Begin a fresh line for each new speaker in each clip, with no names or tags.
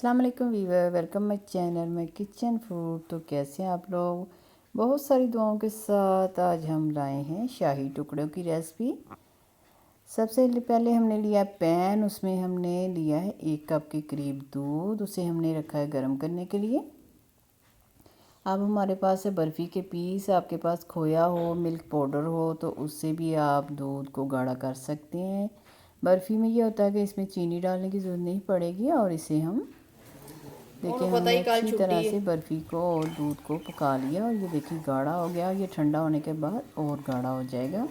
अस्सलाम वालेकुम viewer, welcome my channel my kitchen food. तो कैसे हैं आप लोग? बहुत सारी दुआओं के साथ आज हम लाए हैं शाही टुकड़ों की रेसिपी। सबसे पहले हमने लिया पैन, उसमें हमने लिया है 1 कप के करीब दूध। उसे हमने रखा है गर्म करने के लिए। अब हमारे पास है बर्फ़ी के पीस। आपके पास खोया हो, मिल्क पाउडर हो तो उससे भी आप दूध को गाढ़ा कर सकते हैं। बर्फ़ी में ये होता है कि इसमें चीनी डालने की ज़रूरत नहीं पड़ेगी। और इसे हम देखिए हमने अच्छी तरह से बर्फ़ी को और दूध को पका लिया और ये देखिए गाढ़ा हो गया। ये ठंडा होने के बाद और गाढ़ा हो जाएगा।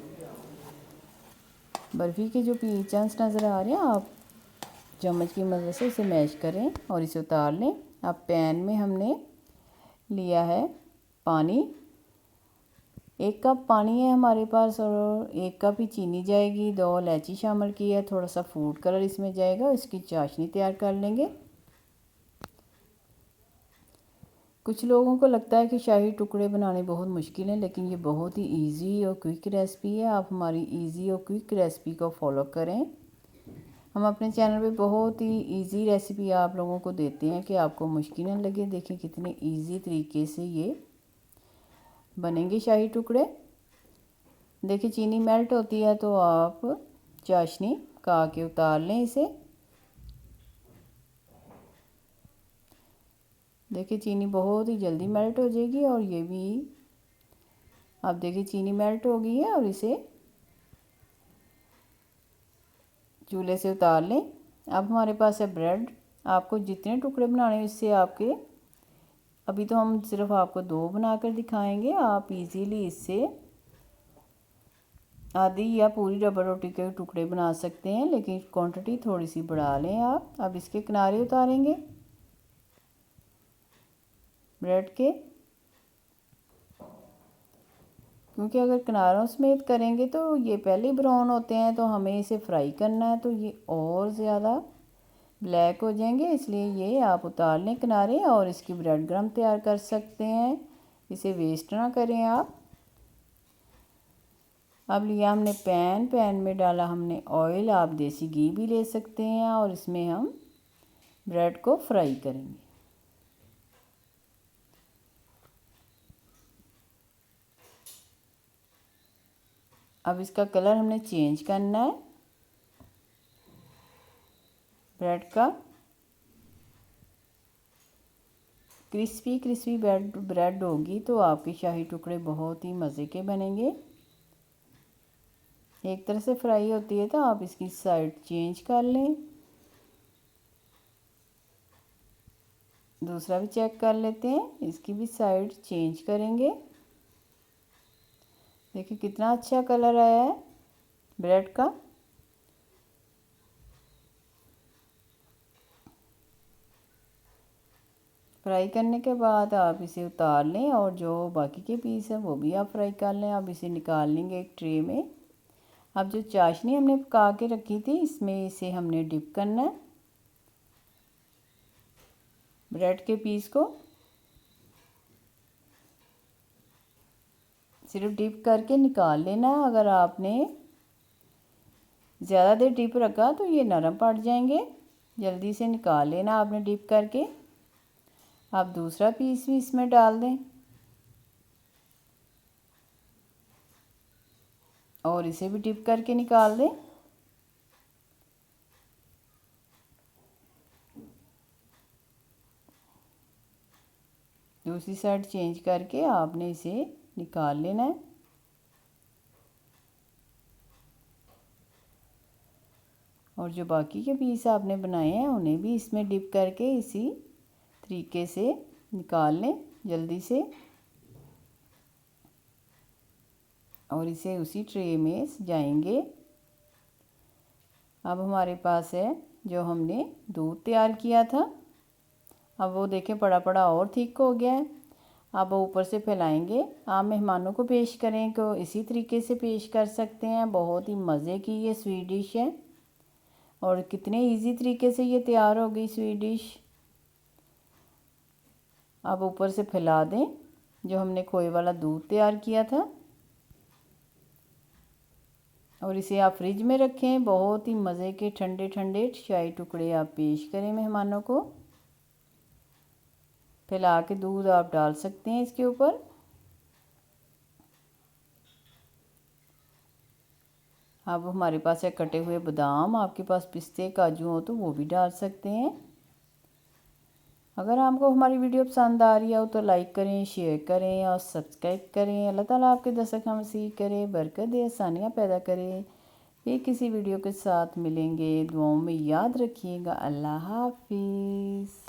बर्फ़ी के जो पीचन्स नज़र आ रहे हैं, आप चम्मच की मदद से इसे मैश करें और इसे उतार लें। अब पैन में हमने लिया है पानी। 1 कप पानी है हमारे पास और 1 कप ही चीनी जाएगी। 2 इलायची शामिल की है, थोड़ा सा फूड कलर इसमें जाएगा। इसकी चाशनी तैयार कर लेंगे। कुछ लोगों को लगता है कि शाही टुकड़े बनाने बहुत मुश्किल हैं, लेकिन ये बहुत ही इजी और क्विक रेसिपी है। आप हमारी इजी और क्विक रेसिपी को फॉलो करें। हम अपने चैनल पे बहुत ही इजी रेसिपी आप लोगों को देते हैं कि आपको मुश्किल न लगे। देखिए कितने इजी तरीके से ये बनेंगे शाही टुकड़े। देखिए चीनी मेल्ट होती है तो आप चाशनी पका के उतार लें इसे। देखिए चीनी बहुत ही जल्दी मेल्ट हो जाएगी और ये भी अब देखिए चीनी मेल्ट हो गई है और इसे चूल्हे से उतार लें। अब हमारे पास है ब्रेड। आपको जितने टुकड़े बनाने हैं इससे आपके, अभी तो हम सिर्फ आपको 2 बनाकर दिखाएंगे। आप इजीली इससे आधी या पूरी रबर रोटी के टुकड़े बना सकते हैं, लेकिन क्वांटिटी थोड़ी सी बढ़ा लें आप। अब इसके किनारे उतारेंगे ब्रेड के, क्योंकि अगर किनारों समेत करेंगे तो ये पहले ब्राउन होते हैं, तो हमें इसे फ्राई करना है तो ये और ज़्यादा ब्लैक हो जाएंगे। इसलिए ये आप उतार लें किनारे और इसकी ब्रेड क्रम तैयार कर सकते हैं। इसे वेस्ट ना करें आप। अब लिया हमने पैन में डाला हमने ऑयल। आप देसी घी भी ले सकते हैं और इसमें हम ब्रेड को फ्राई करेंगे। अब इसका कलर हमने चेंज करना है ब्रेड का। क्रिस्पी ब्रेड होगी तो आपके शाही टुकड़े बहुत ही मज़े के बनेंगे। एक तरह से फ्राई होती है तो आप इसकी साइड चेंज कर लें। दूसरा भी चेक कर लेते हैं, इसकी भी साइड चेंज करेंगे। देखिए कितना अच्छा कलर आया है ब्रेड का। फ्राई करने के बाद आप इसे उतार लें और जो बाकी के पीस हैं वो भी आप फ्राई कर लें। अब इसे निकाल लेंगे एक ट्रे में। अब जो चाशनी हमने पका के रखी थी इसमें इसे हमने डिप करना है ब्रेड के पीस को। सिर्फ डिप करके निकाल लेना है। अगर आपने ज़्यादा देर डिप रखा तो ये नरम पड़ जाएंगे। जल्दी से निकाल लेना आपने डिप करके। आप दूसरा पीस भी इसमें डाल दें और इसे भी डिप करके निकाल दें। दूसरी साइड चेंज करके आपने इसे निकाल लेना है। और जो बाकी के पीस आपने बनाए हैं उन्हें भी इसमें डिप करके इसी तरीके से निकाल लें जल्दी से। और इसे उसी ट्रे में सजाएंगे। अब हमारे पास है जो हमने दूध तैयार किया था। अब वो देखें पड़ा पड़ा और थिक हो गया है। अब ऊपर से फैलाएंगे। आप मेहमानों को पेश करें तो इसी तरीके से पेश कर सकते हैं। बहुत ही मज़े की ये स्वीट डिश है और कितने इजी तरीके से ये तैयार हो गई स्वीट डिश। अब ऊपर से फैला दें जो हमने खोए वाला दूध तैयार किया था और इसे आप फ्रिज में रखें। बहुत ही मज़े के ठंडे ठंडे शाही टुकड़े आप पेश करें मेहमानों को। फैला के दूध आप डाल सकते हैं इसके ऊपर। अब हमारे पास है कटे हुए बादाम, आपके पास पिस्ते काजू हो तो वो भी डाल सकते हैं। अगर आपको हमारी वीडियो पसंद आ रही हो तो लाइक करें, शेयर करें और सब्सक्राइब करें। अल्लाह ताला आपके दस्तरखान हम नसीब करे, बरकत दे, आसानियाँ पैदा करे। फिर किसी वीडियो के साथ मिलेंगे। दुआओं में याद रखिएगा। अल्लाह हाफिज़।